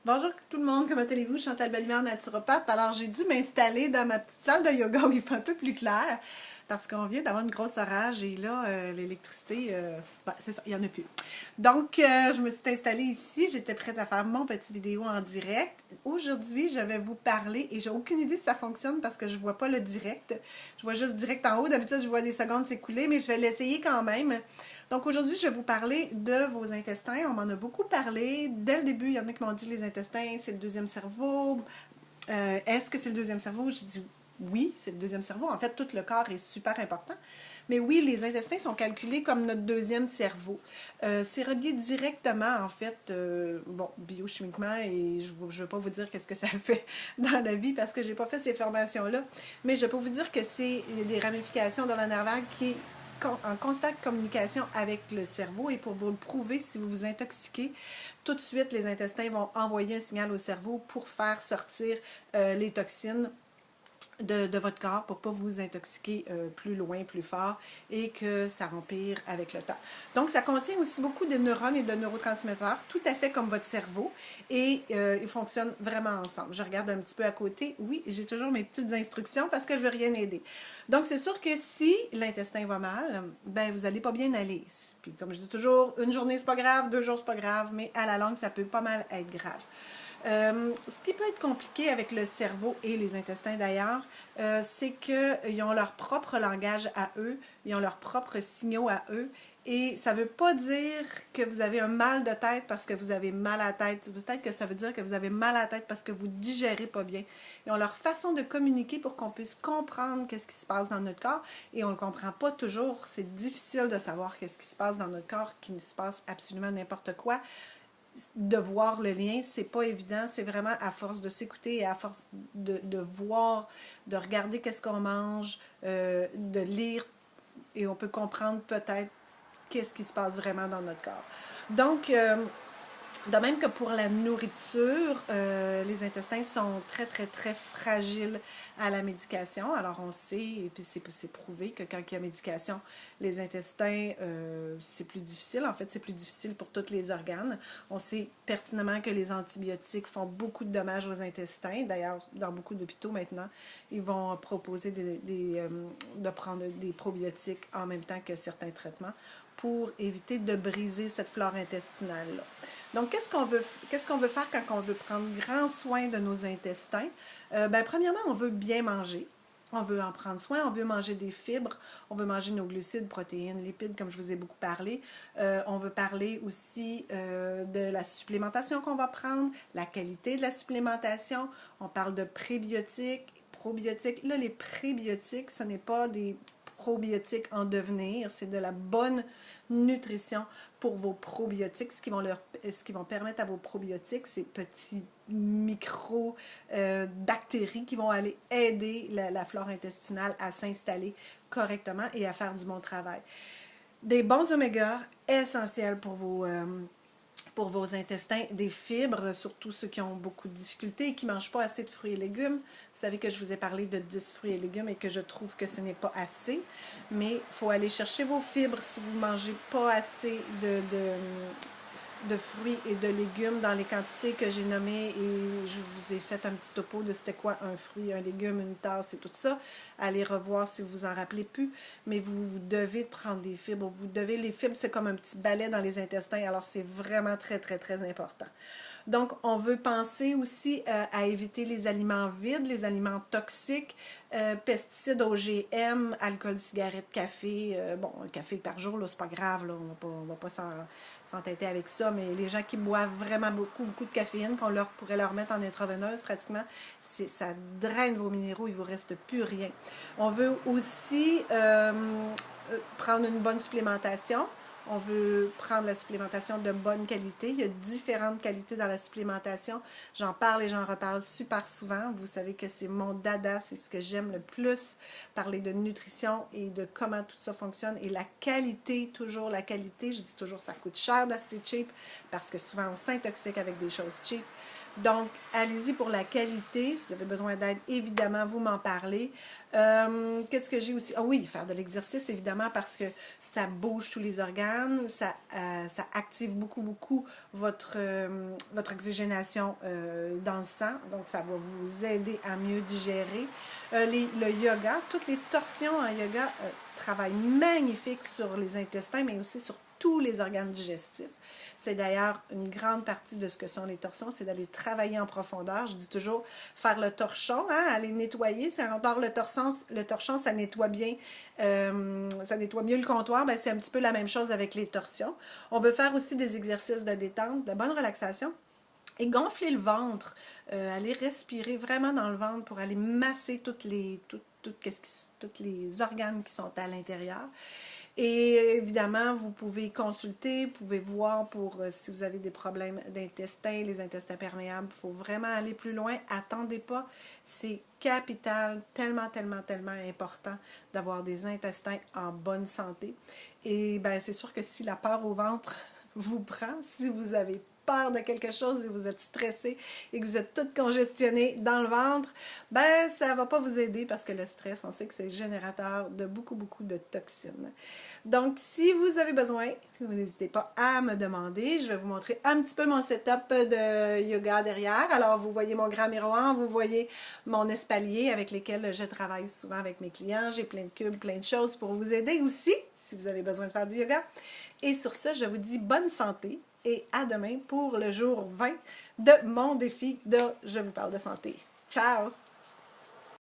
Bonjour tout le monde, comment allez-vous? Chantal Bellemare, naturopathe. Alors, j'ai dû m'installer dans ma petite salle de yoga où il fait un peu plus clair parce qu'on vient d'avoir une grosse orage et là, l'électricité, c'est ça, il n'y en a plus. Donc, je me suis installée ici. J'étais prête à faire mon petit vidéo en direct. Aujourd'hui, je vais vous parler et j'ai aucune idée si ça fonctionne parce que je ne vois pas le direct. Je vois juste direct en haut. D'habitude, je vois des secondes s'écouler, mais je vais l'essayer quand même. Donc aujourd'hui, je vais vous parler de vos intestins. On m'en a beaucoup parlé. Dès le début, il y en a qui m'ont dit les intestins, c'est le deuxième cerveau. Est-ce que c'est le deuxième cerveau? J'ai dit oui, c'est le deuxième cerveau. En fait, tout le corps est super important. Mais oui, les intestins sont calculés comme notre deuxième cerveau. C'est relié directement, en fait, bon, biochimiquement, et je ne vais pas vous dire qu'est-ce que ça fait dans la vie parce que je n'ai pas fait ces formations-là, mais je peux vous dire que c'est des ramifications dans le nerf vague qui en constante communication avec le cerveau et pour vous le prouver, si vous vous intoxiquez, tout de suite, les intestins vont envoyer un signal au cerveau pour faire sortir les toxines de votre corps pour ne pas vous intoxiquer plus loin, plus fort et que ça empire avec le temps. Donc, ça contient aussi beaucoup de neurones et de neurotransmetteurs, tout à fait comme votre cerveau et ils fonctionnent vraiment ensemble. Je regarde un petit peu à côté. Oui, j'ai toujours mes petites instructions parce que je ne veux rien aider. Donc, c'est sûr que si l'intestin va mal, ben vous n'allez pas bien aller. Puis, comme je dis toujours, une journée, c'est pas grave, 2 jours, c'est pas grave, mais à la longue, ça peut pas mal être grave. Ce qui peut être compliqué avec le cerveau et les intestins d'ailleurs, c'est qu'ils ont leur propre langage à eux, ils ont leurs propres signaux à eux, et ça ne veut pas dire que vous avez un mal de tête parce que vous avez mal à la tête. Peut-être que ça veut dire que vous avez mal à la tête parce que vous ne digérez pas bien. Ils ont leur façon de communiquer pour qu'on puisse comprendre qu'est-ce qui se passe dans notre corps, et on ne le comprend pas toujours. C'est difficile de savoir qu'est-ce qui se passe dans notre corps, qu'il se passe absolument n'importe quoi. De voir le lien, c'est pas évident, c'est vraiment à force de s'écouter et à force de voir, de regarder qu'est-ce qu'on mange, de lire, et on peut comprendre peut-être qu'est-ce qui se passe vraiment dans notre corps. Donc, de même que pour la nourriture, les intestins sont très, très, très fragiles à la médication. Alors, on sait, et puis c'est prouvé que quand il y a médication, les intestins, c'est plus difficile. En fait, c'est plus difficile pour tous les organes. On sait pertinemment que les antibiotiques font beaucoup de dommages aux intestins. D'ailleurs, dans beaucoup d'hôpitaux maintenant, ils vont proposer de prendre des probiotiques en même temps que certains traitements pour éviter de briser cette flore intestinale-là. Donc, qu'est-ce qu'on veut faire quand on veut prendre grand soin de nos intestins? Premièrement, on veut bien manger. On veut en prendre soin, on veut manger des fibres, on veut manger nos glucides, protéines, lipides, comme je vous ai beaucoup parlé. On veut parler aussi de la supplémentation qu'on va prendre, la qualité de la supplémentation. On parle de prébiotiques, probiotiques. Là, les prébiotiques, ce n'est pas des probiotiques en devenir, c'est de la bonne nutrition pour vos probiotiques. Ce qui vont permettre à vos probiotiques, ces petits micro-bactéries qui vont aller aider la flore intestinale à s'installer correctement et à faire du bon travail. Des bons oméga essentiels pour vos intestins, des fibres, surtout ceux qui ont beaucoup de difficultés et qui ne mangent pas assez de fruits et légumes. Vous savez que je vous ai parlé de 10 fruits et légumes et que je trouve que ce n'est pas assez, mais il faut aller chercher vos fibres si vous ne mangez pas assez de fruits et de légumes dans les quantités que j'ai nommées, et je vous ai fait un petit topo de c'était quoi un fruit, un légume, une tasse et tout ça. Allez revoir si vous vous en rappelez plus, mais vous devez prendre des fibres. Les fibres, c'est comme un petit balai dans les intestins, alors c'est vraiment très, très, très important. Donc, on veut penser aussi à éviter les aliments vides, les aliments toxiques, pesticides, OGM, alcool, cigarettes, café. Bon, un café par jour, là, c'est pas grave, là, on va pas s'entêter avec ça, mais les gens qui boivent vraiment beaucoup, beaucoup de caféine, qu'on pourrait leur mettre en intraveineuse pratiquement, ça draine vos minéraux, il ne vous reste plus rien. On veut aussi prendre une bonne supplémentation. On veut prendre la supplémentation de bonne qualité. Il y a différentes qualités dans la supplémentation. J'en parle et j'en reparle super souvent. Vous savez que c'est mon dada, c'est ce que j'aime le plus, parler de nutrition et de comment tout ça fonctionne. Et la qualité, toujours la qualité, je dis toujours ça coûte cher d'acheter cheap parce que souvent on s'intoxique avec des choses cheap. Donc, allez-y pour la qualité. Si vous avez besoin d'aide, évidemment, vous m'en parlez. Qu'est-ce que j'ai aussi? Ah oui, faire de l'exercice, évidemment, parce que ça bouge tous les organes, ça active beaucoup, beaucoup votre oxygénation dans le sang. Donc, ça va vous aider à mieux digérer. Le yoga, toutes les torsions en yoga travaillent magnifique sur les intestins, mais aussi sur tous les organes digestifs. C'est d'ailleurs une grande partie de ce que sont les torsions, c'est d'aller travailler en profondeur. Je dis toujours faire le torchon, hein, aller nettoyer. Si on dort le torchon, ça nettoie bien, ça nettoie mieux le comptoir. Ben, c'est un petit peu la même chose avec les torsions. On veut faire aussi des exercices de détente, de bonne relaxation. Et gonfler le ventre, aller respirer vraiment dans le ventre pour aller masser tous les organes qui sont à l'intérieur. Et évidemment, vous pouvez consulter, vous pouvez voir pour si vous avez des problèmes d'intestin, les intestins perméables. Il faut vraiment aller plus loin. Attendez pas. C'est capital, tellement, tellement, tellement important d'avoir des intestins en bonne santé. Et bien, c'est sûr que si la peur au ventre vous prend, si vous avez peur de quelque chose et vous êtes stressé et que vous êtes tout congestionné dans le ventre, ben ça ne va pas vous aider parce que le stress, on sait que c'est générateur de beaucoup, beaucoup de toxines. Donc, si vous avez besoin, vous n'hésitez pas à me demander. Je vais vous montrer un petit peu mon setup de yoga derrière. Alors, vous voyez mon grand miroir, vous voyez mon espalier avec lesquels je travaille souvent avec mes clients. J'ai plein de cubes, plein de choses pour vous aider aussi, si vous avez besoin de faire du yoga. Et sur ce, je vous dis bonne santé et à demain pour le jour 20 de mon défi de Je vous parle de santé. Ciao!